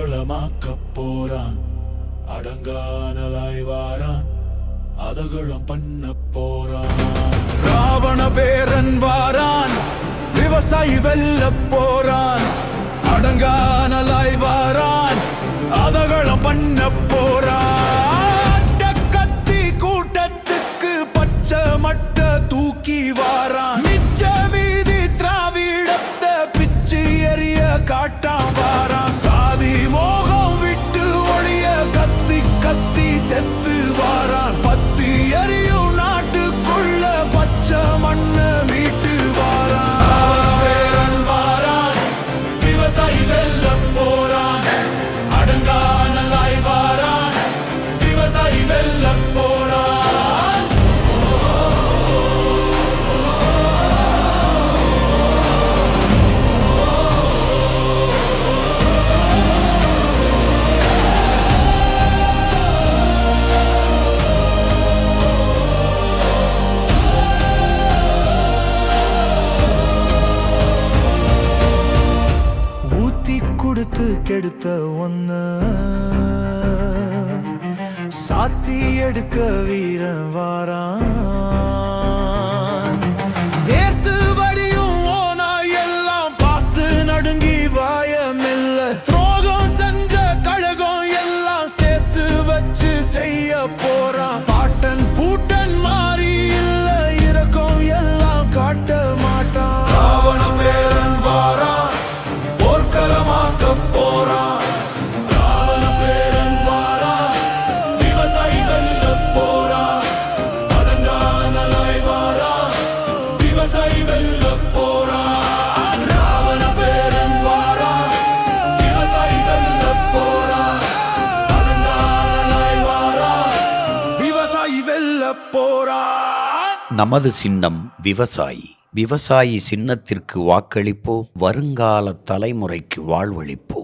போர்க்களமாக்கப் போறான். அடங்கானலாய் வாரான், அதகளம் பண்ண போறான். ராவண பேரன் வாரான், விவசாயி வெல்ல போறான். அடங்கானலாய் வாரான், அதகளம் பண்ண போறான். கத்தி கூட்டத்துக்கு பச்சை மட்ட தூக்கி வாரான். மிச்ச மீதி திராவிடத்தை பிச்சு எறிய காட்டான் வாரான். சாதி மோகம் விட்டு ஒளிய கத்தி கத்தி செத்து வாரான். பத்தி எரியும் நாட்டுக்குள்ள பச்சை மண்ண மீட்டு வாரான். வாரான், விவசாயி வெல்ல போறான். அடங்கானலாய் வாரான், விவசாயி வெல்ல போறான். கொடுத்து கெடுத்த ஒன்ன சாத்தி எடுக்க வீரன் வாரான். வேர்த்து வடியும் ஓனா எல்லாம் பார்த்து நடுங்கி வாயமில்ல. துரோகம் செஞ்ச கழகம் எல்லாம் சேர்த்து வச்சு செய்ய போறான். பாட்டன் பூட்டன் மாறி இல்ல, இரக்கம் எல்லாம் காட்ட மாட்டான். ராவண பேரன் வாரான், போர்க்களமாக்க போறான். ராவண பேரன் வாரான், விவசாயி வெல்ல போறான். அடங்கானலாய் வாரான், விவசாயி வெல்ல போறான். ராவண பேரன் வாரான், விவசாயி வெல்ல போறான். அடங்கானலாய் வாரான், விவசாயி வெல்ல போறான். நமது சின்னம் விவசாயி. விவசாயி சின்னத்திற்கு வாக்களிப்போம், வருங்கால தலைமுறைக்கு வாழ்வளிப்போம்.